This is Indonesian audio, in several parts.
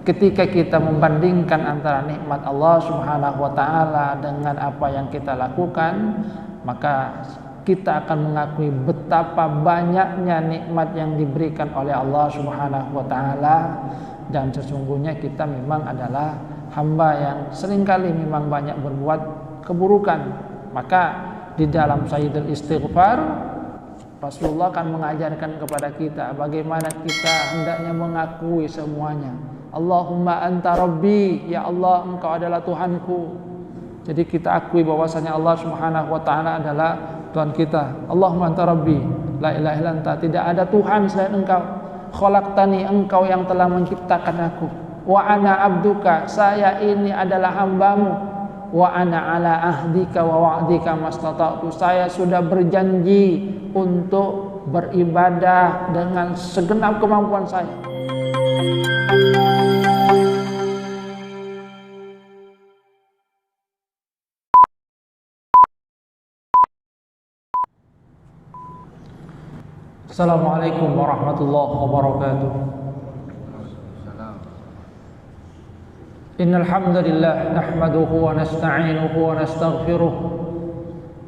ketika kita membandingkan antara nikmat Allah Subhanahu wa taala dengan apa yang kita lakukan, maka kita akan mengakui betapa banyaknya nikmat yang diberikan oleh Allah Subhanahu wa taala, dan sesungguhnya kita memang adalah hamba yang seringkali memang banyak berbuat keburukan. Maka di dalam Sayyidul Istighfar, Rasulullah akan mengajarkan kepada kita bagaimana kita hendaknya mengakui semuanya. Allahumma anta rabbi, ya Allah engkau adalah Tuhanku. Jadi kita akui bahwasanya Allah Subhanahu wa taala adalah Tuhan kita. Allahumma anta rabbi, la ilaha illa anta, tidak ada Tuhan selain engkau. Khalaqtani, engkau yang telah menciptakan aku. Wa ana abduka, saya ini adalah hambamu. Wa ana ala ahdika wa wa'dika mastata'tu, saya sudah berjanji untuk beribadah dengan segenap kemampuan saya. Assalamualaikum warahmatullahi wabarakatuh. Innal hamdalillah nahmaduhu wa nasta'inuhu wa nastaghfiruh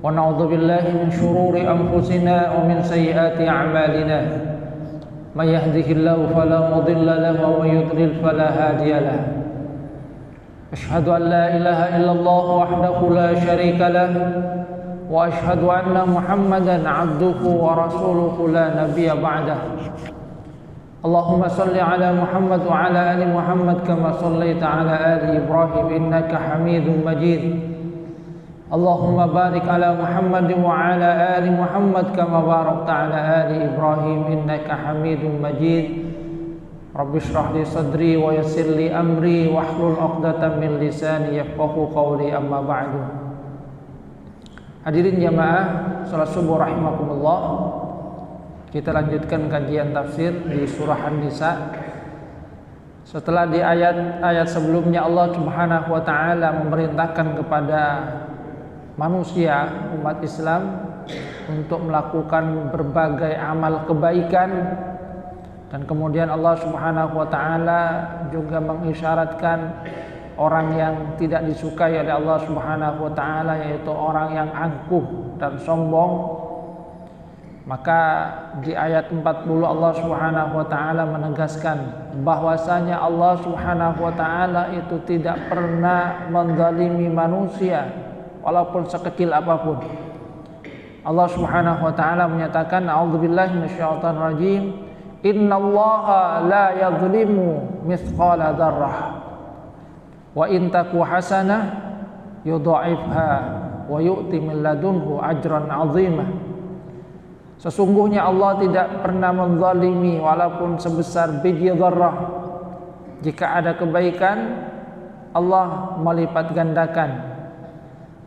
wa na'udzu billahi min shururi anfusina wa min sayyiati a'malina. May yahdihillahu fala mudilla lahu wa may yudlil fala hadiya lahu. Asyhadu an la ilaha illallah wahdahu la syarika lahu wa asyhadu anna Muhammadan 'abduhu wa rasuluhu la nabiyya ba'dah. Allahumma salli ala Muhammad wa ala ali Muhammad kama sallaita ala ali Ibrahim innaka Hamidum Majid. Allahumma barik ala Muhammad wa ala ali Muhammad kama barakta ala ali Ibrahim innaka Hamidum Majid. Rabbi shrah li sadri wa yassir li amri wahlul 'uqdatam min lisani yafqahu qawli, amma ba'du. Hadirin jamaah salat subuh rahimakumullah. Kita lanjutkan kajian tafsir di surah An-Nisa. Setelah di ayat-ayat sebelumnya Allah Subhanahu wa taala memerintahkan kepada manusia umat Islam untuk melakukan berbagai amal kebaikan, dan kemudian Allah Subhanahu wa taala juga mengisyaratkan orang yang tidak disukai oleh Allah Subhanahu wa taala, yaitu orang yang angkuh dan sombong. Maka di ayat 40 Allah Subhanahu wa taala menegaskan bahwasanya Allah Subhanahu wa taala itu tidak pernah menzalimi manusia walaupun sekecil apapun. Allah Subhanahu wa taala menyatakan, a'udzubillahi minasyaitonir rajim, innallaha la yadhlimu mithqala dzarrah wa in taku hasanah yudha'ifha wa yu'ti min ladunhu ajran 'azimah. Sesungguhnya Allah tidak pernah menzalimi walaupun sebesar biji dzarrah. Jika ada kebaikan, Allah melipat gandakan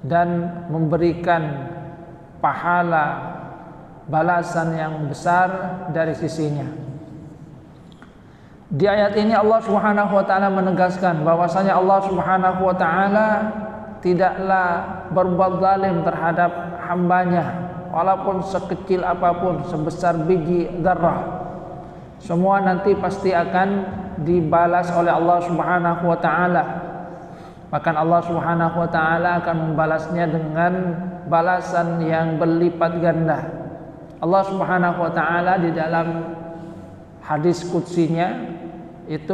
dan memberikan pahala balasan yang besar dari sisinya. Di ayat ini Allah Subhanahu wa taala menegaskan bahwasanya Allah Subhanahu wa taala tidaklah berbuat zalim terhadap hambanya walaupun sekecil apapun, sebesar biji dzarrah. Semua nanti pasti akan dibalas oleh Allah Subhanahu wa taala. Bahkan Allah Subhanahu wa taala akan membalasnya dengan balasan yang berlipat ganda. Allah Subhanahu wa taala di dalam hadis qudsinya itu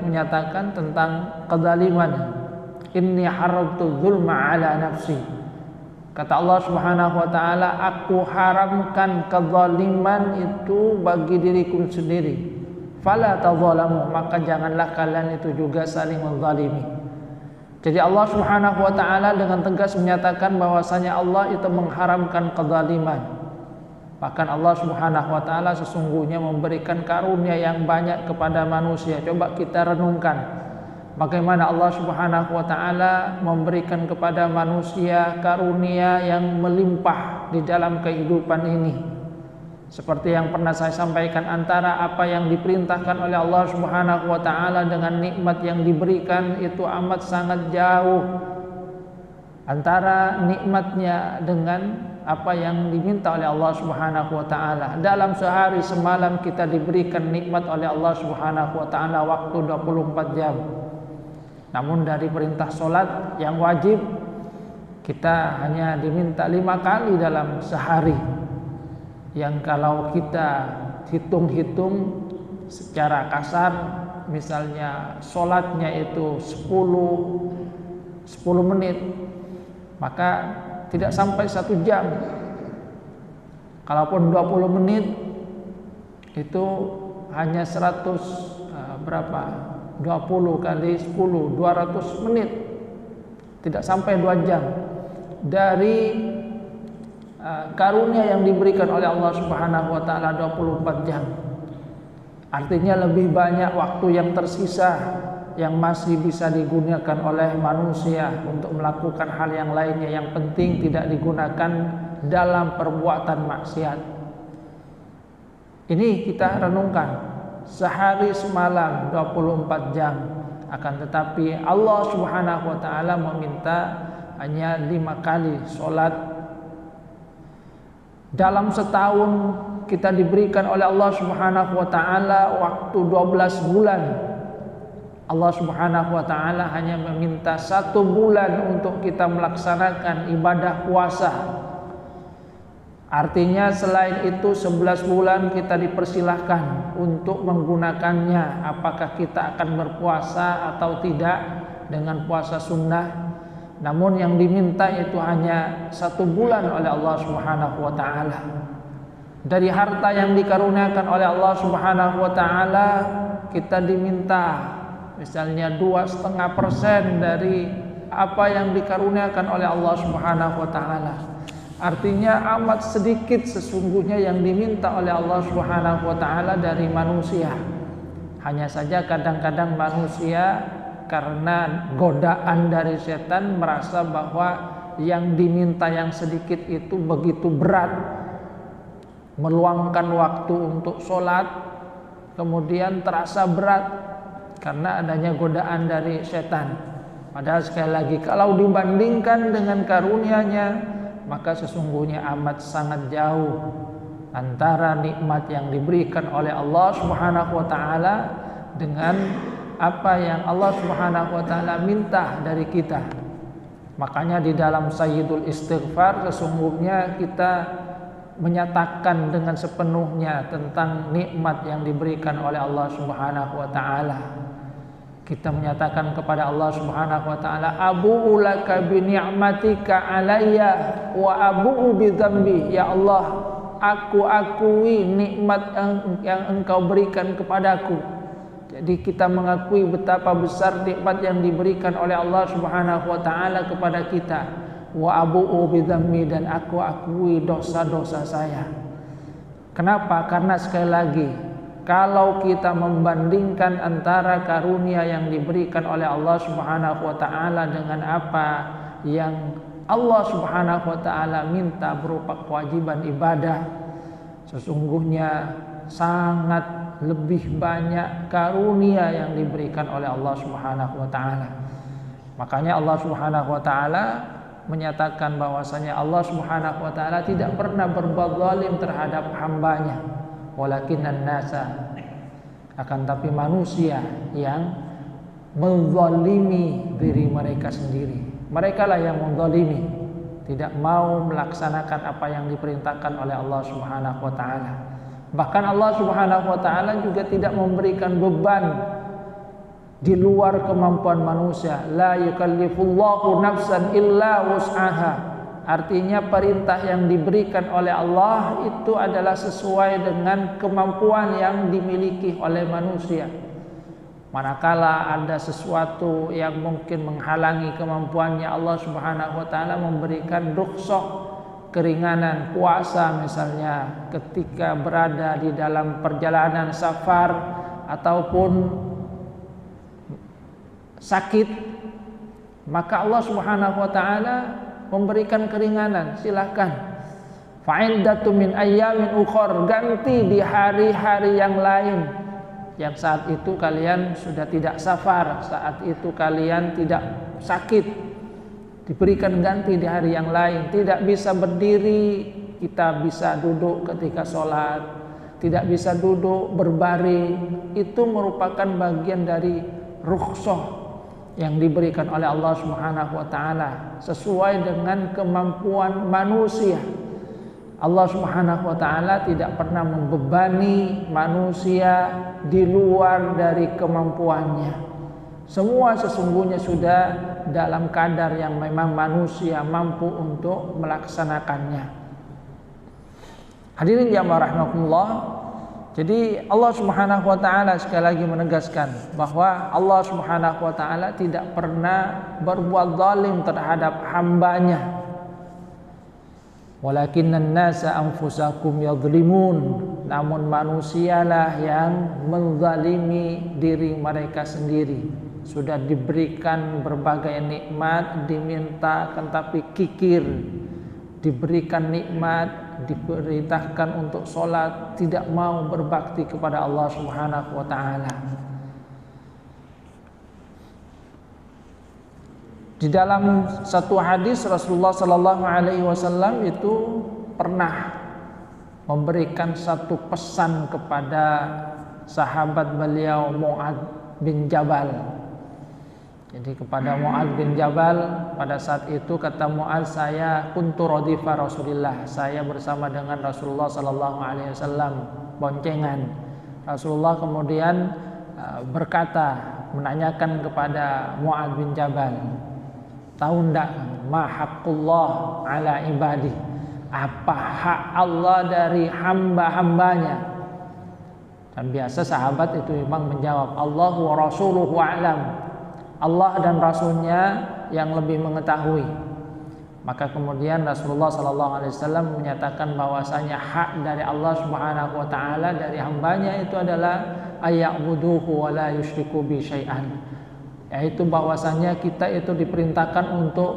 menyatakan tentang kezaliman. Inni haramtu dzulma ala nafsi. Kata Allah Subhanahu wa taala, aku haramkan kezaliman itu bagi diriku sendiri. Fala tadzalamu, maka janganlah kalian itu juga saling menzalimi. Jadi Allah Subhanahu wa taala dengan tegas menyatakan bahwasanya Allah itu mengharamkan kezaliman. Bahkan Allah Subhanahu wa taala sesungguhnya memberikan karunia yang banyak kepada manusia. Coba kita renungkan bagaimana Allah Subhanahu wa taala memberikan kepada manusia karunia yang melimpah di dalam kehidupan ini. Seperti yang pernah saya sampaikan, antara apa yang diperintahkan oleh Allah Subhanahu wa taala dengan nikmat yang diberikan itu amat sangat jauh. Antara nikmatnya dengan apa yang diminta oleh Allah Subhanahu wa taala. Dalam sehari semalam kita diberikan nikmat oleh Allah Subhanahu wa taala waktu 24 jam. Namun dari perintah salat yang wajib kita hanya diminta 5 kali dalam sehari. Yang kalau kita hitung-hitung secara kasar, misalnya salatnya itu 10 menit, maka tidak sampai 1 jam. Kalaupun 20 menit itu hanya 100 berapa? 20 kali 10, 200 menit. Tidak sampai 2 jam. Dari karunia yang diberikan oleh Allah Subhanahu wa taala 24 jam. Artinya lebih banyak waktu yang tersisa yang masih bisa digunakan oleh manusia untuk melakukan hal yang lainnya, yang penting tidak digunakan dalam perbuatan maksiat. Ini kita renungkan sehari semalam 24 jam, akan tetapi Allah Subhanahu wa taala meminta hanya 5 kali sholat. Dalam setahun kita diberikan oleh Allah Subhanahu wa taala waktu 12 bulan. Allah Subhanahu wa taala hanya meminta 1 bulan untuk kita melaksanakan ibadah puasa. Artinya selain itu 11 bulan kita dipersilahkan untuk menggunakannya, apakah kita akan berpuasa atau tidak dengan puasa sunnah. Namun yang diminta itu hanya 1 bulan oleh Allah Subhanahu wa taala. Dari harta yang dikaruniakan oleh Allah Subhanahu wa taala kita diminta misalnya 2,5% dari apa yang dikaruniakan oleh Allah Subhanahu wa taala. Artinya amat sedikit sesungguhnya yang diminta oleh Allah Subhanahu wa taala dari manusia. Hanya saja kadang-kadang manusia karena godaan dari setan merasa bahwa yang diminta yang sedikit itu begitu berat, meluangkan waktu untuk sholat kemudian terasa berat karena adanya godaan dari setan. Padahal sekali lagi kalau dibandingkan dengan karunia-Nya, maka sesungguhnya amat sangat jauh antara nikmat yang diberikan oleh Allah Subhanahu wa taala dengan apa yang Allah Subhanahu wa taala minta dari kita. Makanya di dalam Sayyidul Istighfar sesungguhnya kita menyatakan dengan sepenuhnya tentang nikmat yang diberikan oleh Allah Subhanahu wa taala. Kita menyatakan kepada Allah Subhanahu wa taala, abu'u laka bi ni'matika alayya wa abu'u bi dzambi. Ya Allah, aku akui nikmat yang Engkau berikan kepadaku. Jadi kita mengakui betapa besar nikmat yang diberikan oleh Allah Subhanahu wa taala kepada kita. Wa abu'u bi dzambi, dan aku akui dosa-dosa saya. Kenapa? Karena sekali lagi, kalau kita membandingkan antara karunia yang diberikan oleh Allah Subhanahu wa taala dengan apa yang Allah Subhanahu wa taala minta berupa kewajiban ibadah, sesungguhnya sangat lebih banyak karunia yang diberikan oleh Allah Subhanahu wa taala. Makanya Allah Subhanahu wa taala menyatakan bahwasanya Allah Subhanahu wa taala tidak pernah berbuat zalim terhadap hambanya. Walakinnan nasa, akan tapi manusia yang menzalimi diri mereka sendiri. Mereka lah yang menzalimi, tidak mau melaksanakan apa yang diperintahkan oleh Allah Subhanahu wa taala. Bahkan Allah Subhanahu wa taala juga tidak memberikan beban di luar kemampuan manusia. La yukallifullahu nafsan illa wus'aha. Artinya perintah yang diberikan oleh Allah itu adalah sesuai dengan kemampuan yang dimiliki oleh manusia. Manakala ada sesuatu yang mungkin menghalangi kemampuannya, Allah Subhanahu wa taala memberikan rukhsah, keringanan puasa misalnya ketika berada di dalam perjalanan safar ataupun sakit, maka Allah Subhanahu wa taala memberikan keringanan. Silakan fa'idatu min ayyamin ukhor, ganti di hari-hari yang lain, yang saat itu kalian sudah tidak safar, saat itu kalian tidak sakit. diberikan ganti di hari yang lain. Tidak bisa berdiri, kita bisa duduk ketika sholat, tidak bisa duduk berbaring. Itu merupakan bagian dari rukhsah yang diberikan oleh Allah Subhanahu wa taala sesuai dengan kemampuan manusia. Allah Subhanahu wa taala tidak pernah membebani manusia di luar dari kemampuannya. Semua sesungguhnya sudah dalam kadar yang memang manusia mampu untuk melaksanakannya. Hadirin jamaah rahimakumullah. Jadi Allah Subhanahu wa taala sekali lagi menegaskan bahwa Allah Subhanahu wa taala tidak pernah berbuat zalim terhadap hambanya. Walakinnan nasa anfusakum yadhlimun. Namun manusialah yang menzalimi diri mereka sendiri. Sudah diberikan berbagai nikmat, dimintakan tapi kikir. Diberikan nikmat, diperintahkan untuk sholat, tidak mau berbakti kepada Allah Subhanahu wa taala. Di dalam satu hadis Rasulullah sallallahu alaihi wasallam itu pernah memberikan satu pesan kepada sahabat beliau Mu'adz bin Jabal. Jadi kepada Mu'adz bin Jabal, pada saat itu kata Mu'adz, saya kuntu radifa Rasulillah, saya bersama dengan Rasulullah sallallahu alaihi wasallam boncengan. Rasulullah kemudian berkata, menanyakan kepada Mu'adz bin Jabal, tahu ndak ma haqqullah ala ibadi, apa hak Allah dari hamba-hambanya? Dan biasa sahabat itu memang menjawab, Allahu wa rasuluhu a'lam, Allah dan Rasulnya yang lebih mengetahui. Maka kemudian Rasulullah SAW menyatakan bahwasanya hak dari Allah Subhanahu wa taala dari hambanya itu adalah ayya'buduhu wa la yusyriku bi syai'an, yaitu bahwasanya kita itu diperintahkan untuk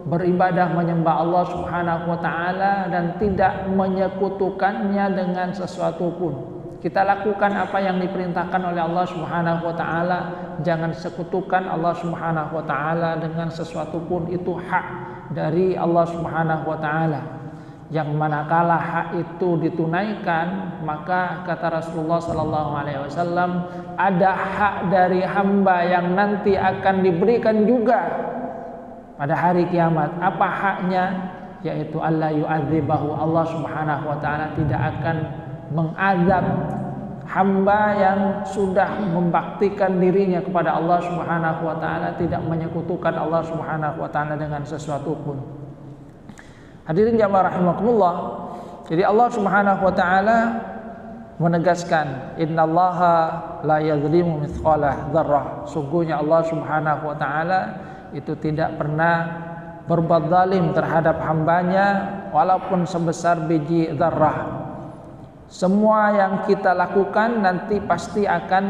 beribadah menyembah Allah Subhanahu wa taala dan tidak menyekutukannya dengan sesuatu pun. Kita lakukan apa yang diperintahkan oleh Allah Subhanahu wa taala, jangan sekutukan Allah Subhanahu wa taala dengan sesuatu pun. Itu hak dari Allah Subhanahu wa taala. Yang manakala hak itu ditunaikan, maka kata Rasulullah sallallahu alaihi wasallam, ada hak dari hamba yang nanti akan diberikan juga pada hari kiamat. Apa haknya? Yaitu alla yu'adzibahu, Allah Subhanahu wa taala tidak akan mengazab hamba yang sudah membaktikan dirinya kepada Allah Subhanahu wa taala, tidak menyekutukan Allah Subhanahu wa taala dengan sesuatu pun. Hadirin jamaah rahimakumullah. Jadi Allah Subhanahu wa taala menegaskan, innallaha la yadzlimu mithqala dzarrah. Sungguhnya Allah Subhanahu wa taala itu tidak pernah berbuat zalim terhadap hambanya walaupun sebesar biji dzarrah. Semua yang kita lakukan nanti pasti akan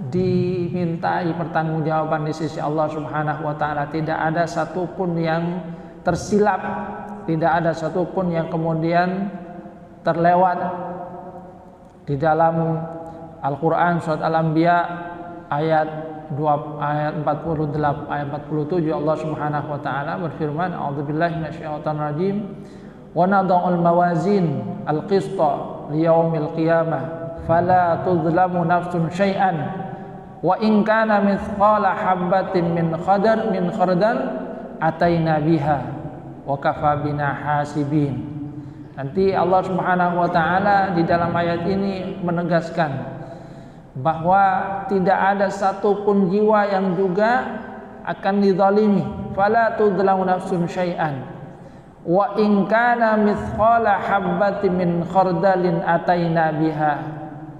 dimintai pertanggungjawaban di sisi Allah Subhanahu wa taala. Tidak ada satupun yang tersilap, tidak ada satupun yang kemudian terlewat. Di dalam Al-Qur'an surat Al-Anbiya ayat 48 ayat 47 Allah Subhanahu wa taala berfirman, a'udzubillahi minasyaitonir rajim, wa nadha'ul mawazin al-qista liyaumil qiyamah fala tuzlamu nafsun syai'an wa in kana mithqala habatin min khardal ataina biha wa kafa bina hasibin. Nanti Allah Subhanahu wa taala di dalam ayat ini menegaskan bahwa tidak ada satupun jiwa yang juga akan dizalimi. Fala tuzlamu nafsun syai'an wa in kana mithqala habbatin min khardalin ataina biha.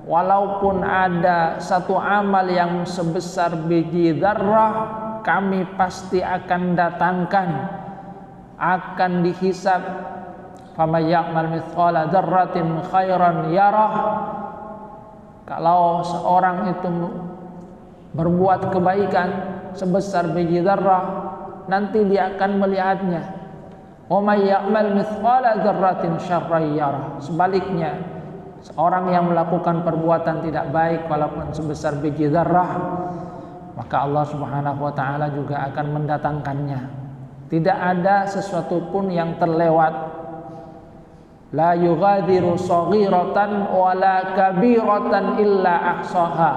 Walaupun ada satu amal yang sebesar biji dzarrah, kami pasti akan datangkan, akan dihisab. Faman ya'mal mithqala dzarratin khairan yarah. Kalau seorang itu berbuat kebaikan sebesar biji dzarrah, nanti dia akan melihatnya. Wa may ya'mal mithqala dzarratin syarran yarah. Sebaliknya, seorang yang melakukan perbuatan tidak baik walaupun sebesar biji dzarrah, maka Allah Subhanahu wa taala juga akan mendatangkannya. Tidak ada sesuatu pun yang terlewat. La yughadiru shaghiratan wala kabiratan illa ahsaha.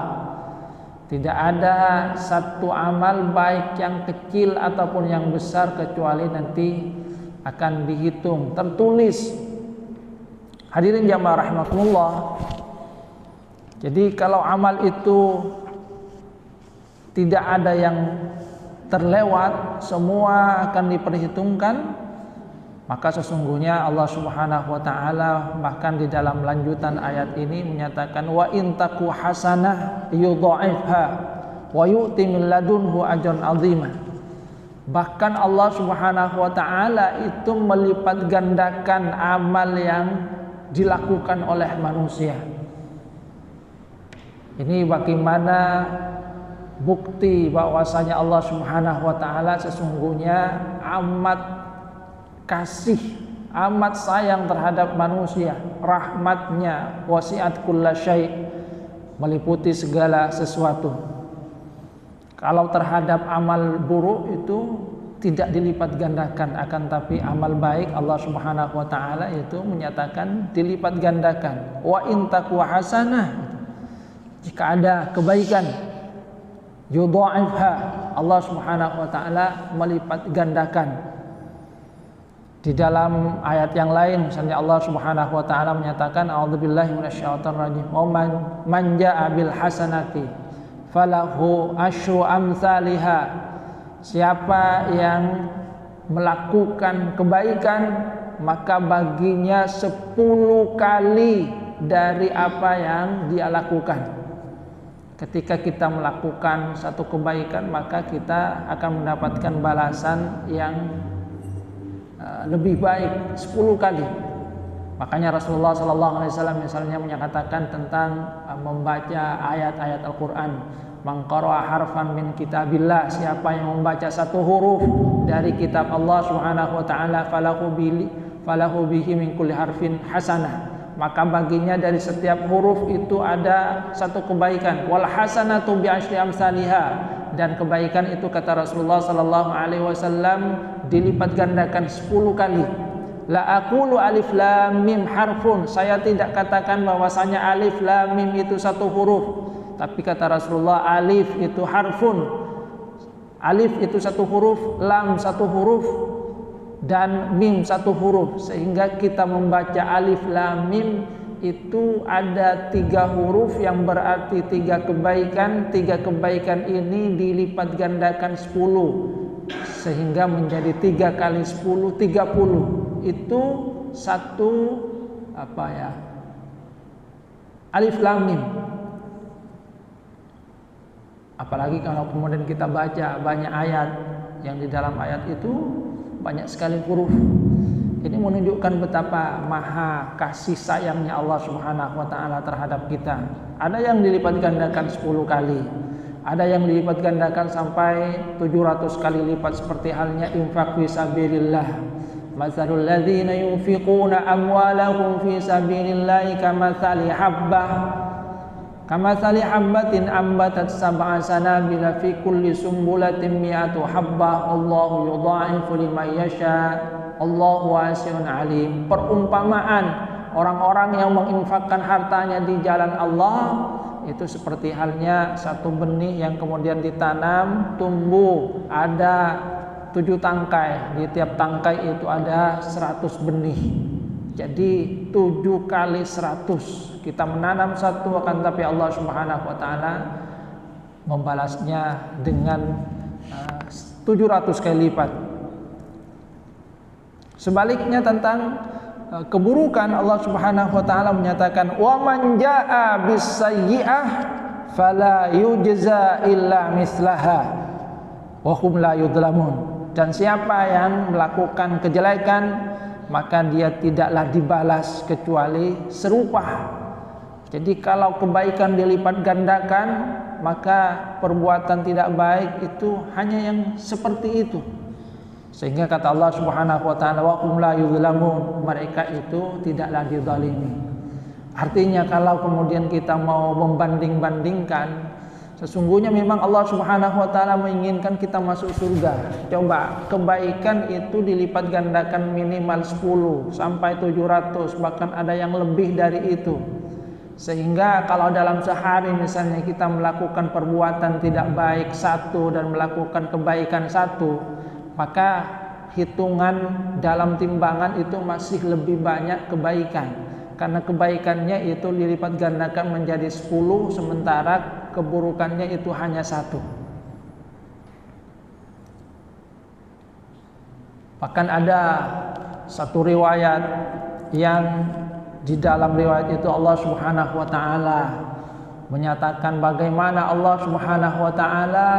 Tidak ada satu amal baik yang kecil ataupun yang besar kecuali nanti akan dihitung, tertulis. Hadirin jamaah rahimakumullah. Jadi kalau amal itu tidak ada yang terlewat, semua akan diperhitungkan, maka sesungguhnya Allah Subhanahu wa taala bahkan di dalam lanjutan ayat ini menyatakan wa in taku hasanah yudha'ifha wa yu'ti min ladunhu ajran 'azima. Bahkan Allah Subhanahu wa taala itu melipat gandakan amal yang dilakukan oleh manusia. Ini bagaimana bukti bahwasanya Allah Subhanahu wa taala sesungguhnya amat kasih, amat sayang terhadap manusia. Rahmatnya wasi'at kullasyai', meliputi segala sesuatu. Kalau terhadap amal buruk itu tidak dilipat gandakan, akan tapi amal baik Allah Subhanahu wa taala itu menyatakan dilipat gandakan. Wa in taku hasanah, jika ada kebaikan, yudha'ifha, Allah Subhanahu wa taala melipat gandakan. Di dalam ayat yang lain misalnya Allah Subhanahu wa taala menyatakan a'udzubillahi minasyaitonir rajim, "Wa man jaa'a bil hasanati falahu asyru amsalihha." Siapa yang melakukan kebaikan maka baginya 10 kali dari apa yang dia lakukan. Ketika kita melakukan satu kebaikan maka kita akan mendapatkan balasan yang lebih baik 10 kali. Makanya Rasulullah SAW misalnya menyatakan tentang membaca ayat-ayat Al-Quran. Man qara'a harfan min kitabillah, siapa yang membaca satu huruf dari kitab Allah Subhanahu wa taala falahu bihi min kulli harfin hasanah, maka baginya dari setiap huruf itu ada satu kebaikan. Wal hasanatu bi asyri amsalihha, dan kebaikan itu kata Rasulullah sallallahu alaihi wasallam dilipat gandakan 10 kali. La aqulu alif lam mim harfun, saya tidak katakan bahwasanya alif lam mim itu satu huruf, tapi kata Rasulullah alif itu harfun. Alif itu satu huruf, lam satu huruf, dan mim satu huruf, sehingga kita membaca alif lam mim itu ada 3 huruf yang berarti 3 kebaikan. 3 kebaikan ini dilipat gandakan 10 sehingga menjadi 3 kali 10 30. Itu satu alif lam mim. Apalagi kalau kemudian kita baca banyak ayat yang di dalam ayat itu banyak sekali huruf. Ini menunjukkan betapa maha kasih sayangnya Allah Subhanahu wa taala terhadap kita. Ada yang dilipat gandakan 10 kali, ada yang dilipat gandakan sampai 700 kali lipat, seperti halnya infak fi sabilillah. Matsalul ladzina yunfiquna amwalahum fi sabilillahi kamatsali habbatin ambatat sab'a sanabila fi kulli sumbulatin mi'atu habbah Allahu yudha'ifu liman yasha Allahu wasi'un alim. Perumpamaan orang-orang yang menginfakkan hartanya di jalan Allah itu seperti halnya satu benih yang kemudian ditanam, tumbuh, ada 7 tangkai, di tiap tangkai itu ada 100 benih. Jadi 7 kali 100. Kita menanam satu, akan tapi Allah Subhanahu wa taala membalasnya dengan 700 kali lipat. Sebaliknya tentang keburukan, Allah Subhanahu wa taala menyatakan wa man jaa bis sayyi'ah fala yujza illa mislaha wa hum la yudlamun. Dan siapa yang melakukan kejelekan maka dia tidaklah dibalas kecuali serupa. Jadi kalau kebaikan dilipat gandakan, maka perbuatan tidak baik itu hanya yang seperti itu. Sehingga kata Allah Subhanahu wa taala wa hum la yuzlamun, mereka itu tidaklah dizalimi. Artinya kalau kemudian kita mau membanding-bandingkan, Sesungguhnya memang Allah Subhanahu wa taala menginginkan kita masuk surga. Coba, kebaikan itu dilipat gandakan minimal 10 sampai 700, bahkan ada yang lebih dari itu. Sehingga kalau dalam sehari misalnya kita melakukan perbuatan tidak baik satu dan melakukan kebaikan satu, maka hitungan dalam timbangan itu masih lebih banyak kebaikan. Karena kebaikannya itu dilipat gandakan menjadi 10, sementara keburukannya itu hanya 1. Bahkan ada satu riwayat yang di dalam riwayat itu Allah Subhanahu wa taala menyatakan bagaimana Allah Subhanahu wa taala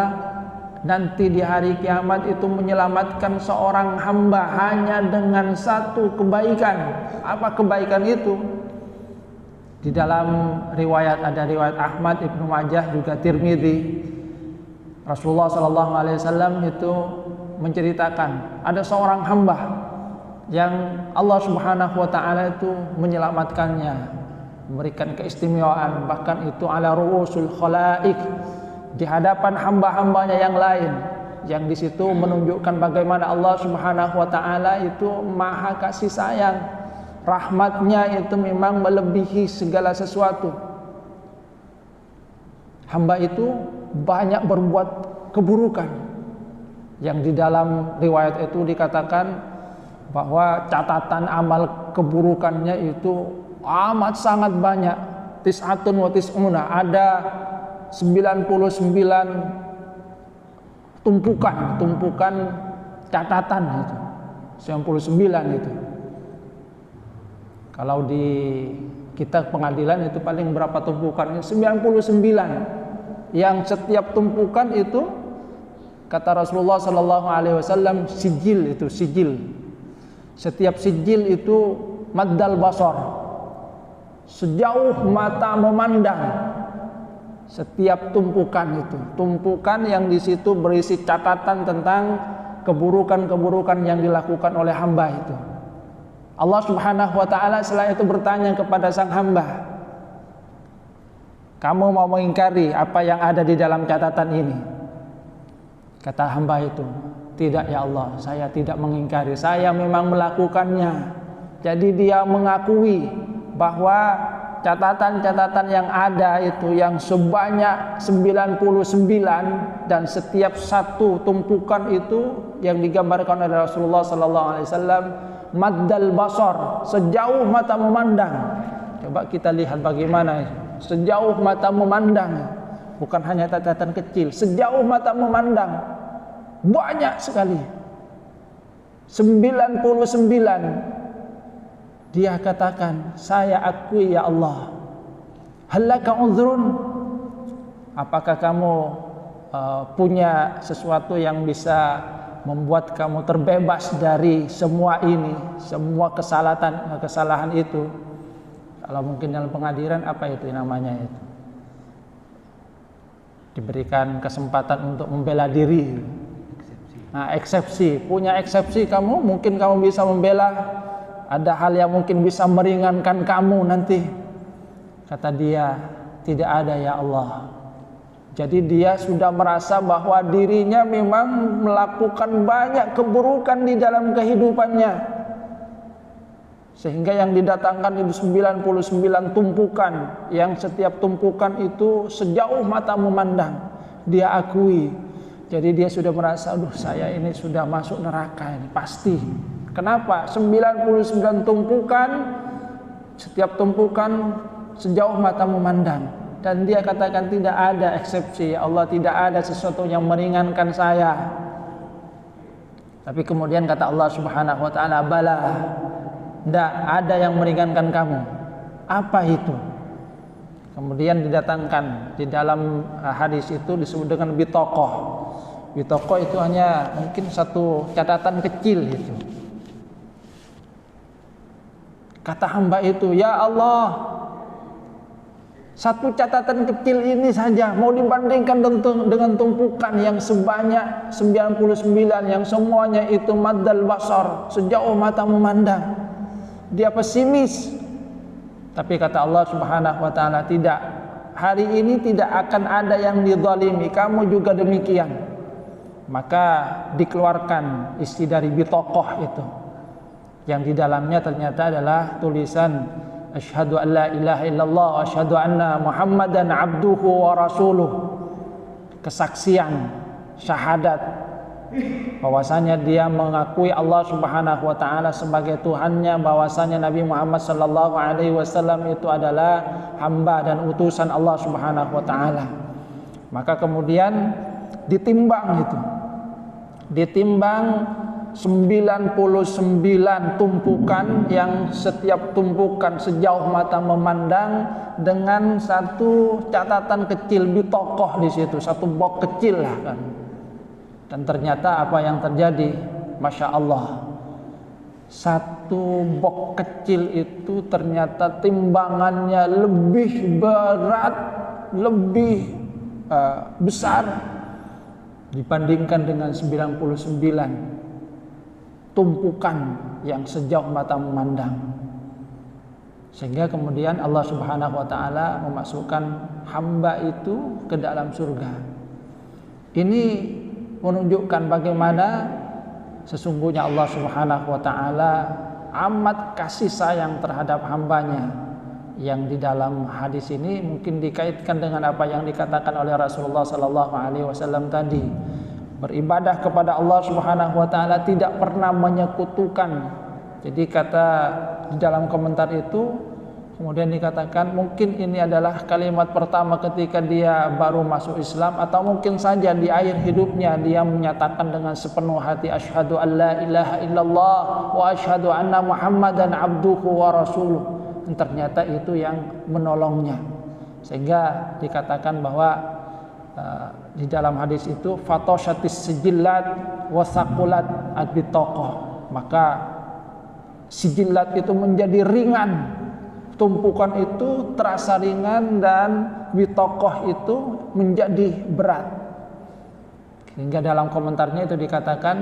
nanti di hari kiamat itu menyelamatkan seorang hamba hanya dengan 1 kebaikan. Apa kebaikan itu? Di dalam riwayat ada riwayat Ahmad, Ibnu Majah, juga Tirmidzi. Rasulullah SAW itu menceritakan ada seorang hamba yang Allah Subhanahu wa taala itu menyelamatkannya, memberikan keistimewaan, bahkan itu ala ru'usul khalaik, di hadapan hamba-hambanya yang lain, yang di situ menunjukkan bagaimana Allah Subhanahu wa taala itu maha kasih sayang. Rahmatnya itu memang melebihi segala sesuatu. Hamba itu banyak berbuat keburukan, yang di dalam riwayat itu dikatakan bahwa catatan amal keburukannya itu amat sangat banyak. Tis'atun wa tis'una, ada 99 tumpukan catatan itu. 99 itu. Kalau di kitab pengadilan itu paling berapa tumpukan? 99. Yang setiap tumpukan itu kata Rasulullah sallallahu alaihi wasallam sijil itu, sijil. Setiap sijil itu maddal basar. Sejauh mata memandang. Setiap tumpukan itu, tumpukan yang di situ berisi catatan tentang keburukan-keburukan yang dilakukan oleh hamba itu. Allah Subhanahu wa taala setelah itu bertanya kepada sang hamba, "Kamu mau mengingkari apa yang ada di dalam catatan ini?" Kata hamba itu, "Tidak ya Allah, saya tidak mengingkari, saya memang melakukannya." Jadi dia mengakui bahwa catatan-catatan yang ada itu yang sebanyak 99, dan setiap satu tumpukan itu yang digambarkan oleh Rasulullah sallallahu alaihi wasallam maddal basar, sejauh mata memandang. Coba kita lihat bagaimana sejauh mata memandang, bukan hanya catatan kecil, sejauh mata memandang banyak sekali. 99. Dia katakan, "Saya akui ya Allah. Halaka uzrun?" Apakah kamu punya sesuatu yang bisa membuat kamu terbebas dari semua ini, semua kesalahan itu? Kalau mungkin dalam pengadilan apa itu namanya itu? Diberikan kesempatan untuk membela diri. Nah, eksepsi. Punya eksepsi kamu, mungkin kamu bisa membela. Ada hal yang mungkin bisa meringankan kamu nanti. Kata dia, "Tidak ada ya Allah." Jadi dia sudah merasa bahwa dirinya memang melakukan banyak keburukan di dalam kehidupannya. Sehingga yang didatangkan itu 99 tumpukan, yang setiap tumpukan itu sejauh mata memandang. Dia akui. Jadi dia sudah merasa, "Aduh, saya ini sudah masuk neraka ini, pasti." Kenapa? 99 tumpukan, setiap tumpukan sejauh mata memandang. Dan dia katakan, "Tidak ada eksepsi ya Allah, tidak ada sesuatu yang meringankan saya." Tapi kemudian kata Allah Subhanahu wa taala, "Bala, tidak ada yang meringankan kamu." Apa itu? Kemudian didatangkan di dalam hadis itu disebut dengan bitokoh. Bitokoh itu hanya mungkin satu catatan kecil itu. Kata hamba itu, "Ya Allah, satu catatan kecil ini saja mau dibandingkan dengan tumpukan yang sebanyak 99 yang semuanya itu maddal basar, sejauh mata memandang." Dia pesimis. Tapi kata Allah Subhanahu wa taala, "Tidak. hari ini tidak akan ada yang dizalimi, kamu juga demikian. Maka dikeluarkan isi dari bitokoh itu, yang di dalamnya ternyata adalah tulisan asyhadu an la ilaha illallah wa asyhadu anna muhammadan abduhu wa rasuluh, kesaksian syahadat bahwasanya dia mengakui Allah Subhanahu wa taala sebagai Tuhannya, bahwasanya Nabi Muhammad sallallahu alaihi wasallam itu adalah hamba dan utusan Allah Subhanahu wa taala. Maka kemudian ditimbang 99 tumpukan, yang setiap tumpukan sejauh mata memandang, dengan satu catatan kecil bitokoh di situ, satu box kecil lah kan. Dan ternyata apa yang terjadi, Masya Allah, satu box kecil itu ternyata timbangannya lebih berat, lebih besar dibandingkan dengan 99 tumpukan yang sejauh mata memandang. Sehingga kemudian Allah Subhanahu wa taala memasukkan hamba itu ke dalam surga. Ini menunjukkan bagaimana sesungguhnya Allah Subhanahu wa taala amat kasih sayang terhadap hambanya. Yang di dalam hadis ini mungkin dikaitkan dengan apa yang dikatakan oleh Rasulullah sallallahu alaihi wasallam tadi. Beribadah kepada Allah Subhanahu wa taala tidak pernah menyekutukan. Jadi kata di dalam komentar itu kemudian dikatakan mungkin ini adalah kalimat pertama ketika dia baru masuk Islam, atau mungkin saja di akhir hidupnya dia menyatakan dengan sepenuh hati asyhadu an la ilaha illallah wa asyhadu anna muhammadan abduhu wa rasuluh. Dan ternyata itu yang menolongnya, sehingga dikatakan bahwa di dalam hadis itu fatoshatis sijillat wasaqulat adbitokoh, maka sijillat itu menjadi ringan, tumpukan itu terasa ringan, dan bitokoh itu menjadi berat. Hingga dalam komentarnya itu dikatakan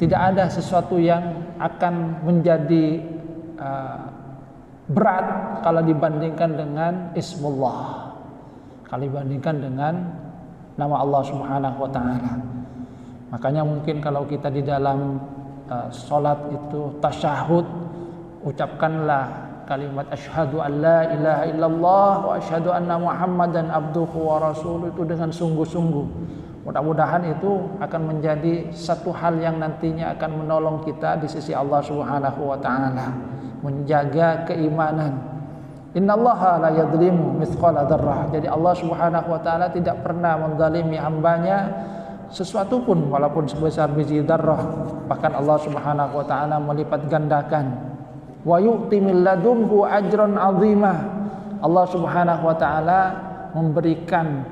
tidak ada sesuatu yang akan menjadi berat kalau dibandingkan dengan Ismullah, kalau dibandingkan dengan nama Allah Subhanahu wa taala. Makanya mungkin kalau kita di dalam salat itu tasyahud, ucapkanlah kalimat asyhadu an la ilaha illallah wa asyhadu anna muhammadan abduhu wa rasuluh itu dengan sungguh-sungguh. Mudah-mudahan itu akan menjadi satu hal yang nantinya akan menolong kita di sisi Allah Subhanahu wa taala, menjaga keimanan. Innallaha la yadhlimu mithqala dzarrah. Jadi Allah Subhanahu wa taala tidak pernah menzalimi hambanya sesuatu pun walaupun sebesar biji dzarrah. Bahkan Allah Subhanahu wa taala melipat gandakan. Wa yu'ti min ladunhu ajran 'azima. Allah Subhanahu wa taala memberikan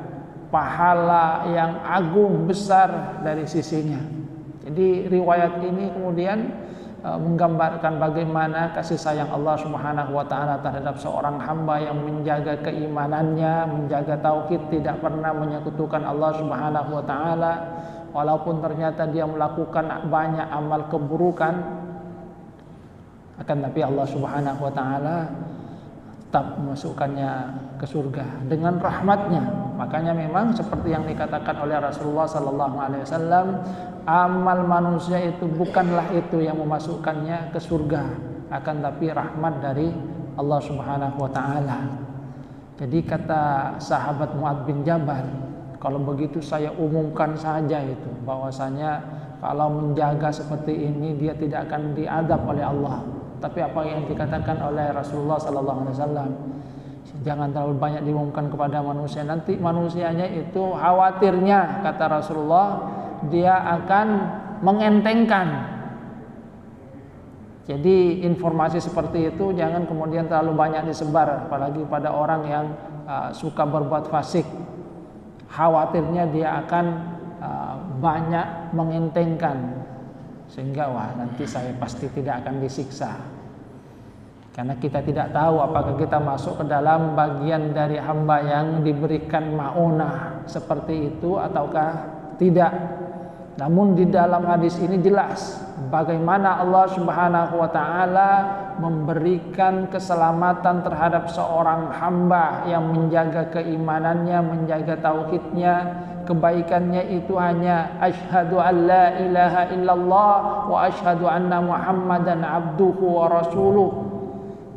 pahala yang agung besar dari sisinya. Jadi riwayat ini kemudian menggambarkan bagaimana kasih sayang Allah Subhanahu wa taala terhadap seorang hamba yang menjaga keimanannya, menjaga tauhid, tidak pernah menyekutukan Allah Subhanahu wa taala, walaupun ternyata dia melakukan banyak amal keburukan, akan tapi Allah Subhanahu wa taala tetap memasukkannya ke surga dengan rahmatnya. Makanya memang seperti yang dikatakan oleh Rasulullah sallallahu alaihi wasallam, amal manusia itu bukanlah itu yang memasukkannya ke surga, akan tapi rahmat dari Allah Subhanahu wa taala. Jadi kata sahabat Mu'adz bin Jabal, kalau begitu saya umumkan saja itu, bahwasanya kalau menjaga seperti ini dia tidak akan diadab oleh Allah. Tapi apa yang dikatakan oleh Rasulullah sallallahu alaihi wasallam, jangan terlalu banyak diumumkan kepada manusia, nanti manusianya itu khawatirnya, kata Rasulullah, dia akan mengentengkan. Jadi informasi seperti itu jangan kemudian terlalu banyak disebar, apalagi pada orang yang suka berbuat fasik. Khawatirnya dia akan banyak mengentengkan, sehingga nanti saya pasti tidak akan disiksa. Karena kita tidak tahu apakah kita masuk ke dalam bagian dari hamba yang diberikan ma'unah seperti itu ataukah tidak. Namun di dalam hadis ini jelas bagaimana Allah Subhanahu wa taala memberikan keselamatan terhadap seorang hamba yang menjaga keimanannya, menjaga tauhidnya. Kebaikannya itu hanya asyhadu an la ilaha illallah wa asyhadu anna muhammadan abduhu wa rasuluh.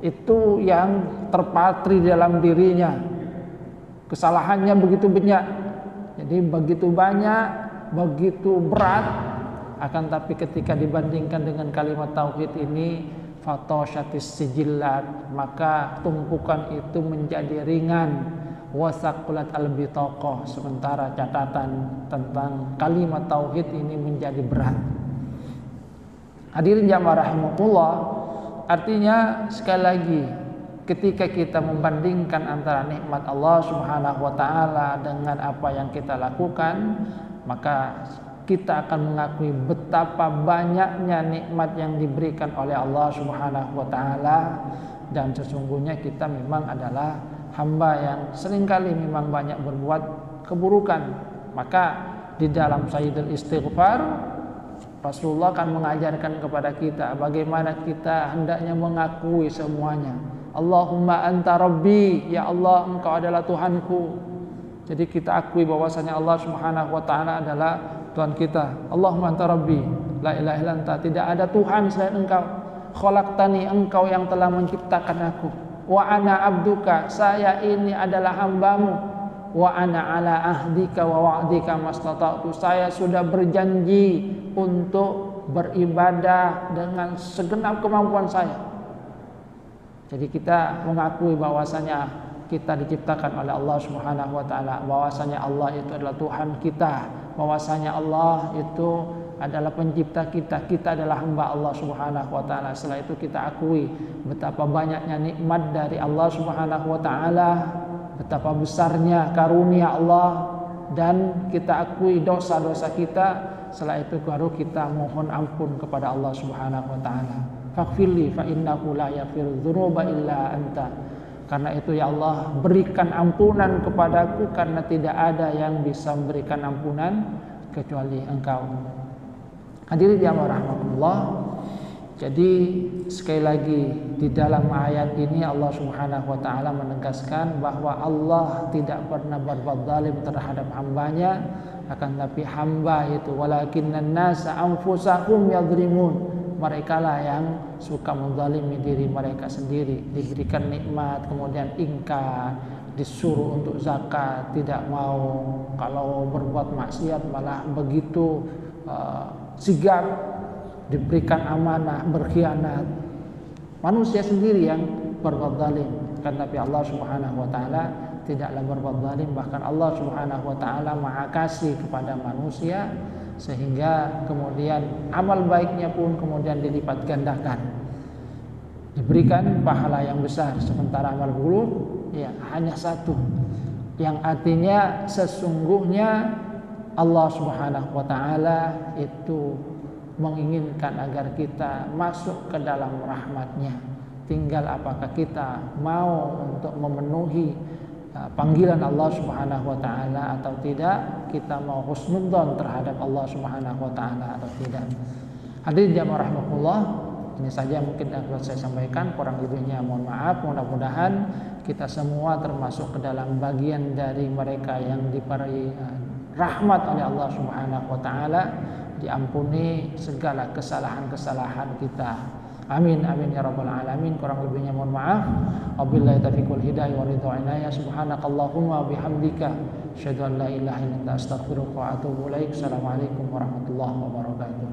Itu yang terpatri dalam dirinya. Kesalahannya begitu banyak. Jadi begitu banyak, begitu berat, akan tapi ketika dibandingkan dengan kalimat tauhid ini fatoshatis sijillat, maka tumpukan itu menjadi ringan, wasaqulat albitaqah, sementara catatan tentang kalimat tauhid ini menjadi berat. Hadirin jamaah rahimakumullah, artinya sekali lagi ketika kita membandingkan antara nikmat Allah Subhanahu wa taala dengan apa yang kita lakukan, maka kita akan mengakui betapa banyaknya nikmat yang diberikan oleh Allah Subhanahu wa taala, dan sesungguhnya kita memang adalah hamba yang seringkali memang banyak berbuat keburukan. Maka di dalam Sayyidul Istighfar Rasulullah akan mengajarkan kepada kita bagaimana kita hendaknya mengakui semuanya. Allahumma anta rabbi, ya Allah engkau adalah Tuhanku. Jadi kita akui bahwasanya Allah Subhanahu wa taala adalah Tuhan kita. Allahumma anta rabbi, la ilaha illa anta, tidak ada Tuhan selain engkau. Khalaqtani, engkau yang telah menciptakan aku. Wa ana abduka, saya ini adalah hambamu. Wa ana ala ahdika wa wa'dika mastata'tu, saya sudah berjanji untuk beribadah dengan segenap kemampuan saya. Jadi kita mengakui bahwasanya kita diciptakan oleh Allah Subhanahu wa taala, bahwasanya Allah itu adalah Tuhan kita, bahwasanya Allah itu adalah pencipta kita, kita adalah hamba Allah Subhanahu wa taala. Setelah itu kita akui betapa banyaknya nikmat dari Allah Subhanahu wa taala, betapa besarnya karunia Allah, dan kita akui dosa-dosa kita. Setelah itu baru kita mohon ampun kepada Allah Subhanahu wa taala. Faghfirli fa innahu la yaghfiru dzunuba illa anta. Karena itu ya Allah, berikan ampunan kepadaku karena tidak ada yang bisa memberikan ampunan kecuali Engkau. Hadirin yang rahmatullah. Jadi sekali lagi di dalam ayat ini Allah Subhanahu wa taala menegaskan bahwa Allah tidak pernah berbuat zalim terhadap hambanya, akan tapi hamba itu walakinnan nasa anfusahum yadhlimun, mereka lah yang suka menzalimi diri mereka sendiri. Diberikan nikmat kemudian ingkar, disuruh untuk zakat tidak mau, kalau berbuat maksiat malah begitu sigap, diberikan amanah berkhianat. Manusia sendiri yang berbuat zalim, kan tapi Allah Subhanahu wa taala tidaklah berbuat zalim. Bahkan Allah Subhanahu wa taala Maha Kasih kepada manusia, sehingga kemudian amal baiknya pun kemudian dilipat gandakan, diberikan pahala yang besar. Sementara amal buruk ya hanya satu, yang artinya sesungguhnya Allah Subhanahu wa taala itu menginginkan agar kita masuk ke dalam rahmat-Nya. Tinggal apakah kita mau untuk memenuhi panggilan Allah Subhanahu wa taala atau tidak, kita mau husnudzon terhadap Allah Subhanahu wa taala atau tidak. Hadirin jamaah rahimakumullah, ini saja mungkin yang dapat saya sampaikan, kurang lebihnya mohon maaf. Mudah-mudahan kita semua termasuk ke dalam bagian dari mereka yang diberi rahmat oleh Allah Subhanahu wa taala, diampuni segala kesalahan-kesalahan kita. Amin amin ya rabbal alamin. Kurang lebihnya mohon maaf. Wabillahi taufiq wal hidayah wa ridha inayah. Subhanakallahumma wa bihamdika asyhadu an la ilaha illa anta astaghfiruka wa atubu ilaik. Assalamualaikum warahmatullahi wabarakatuh.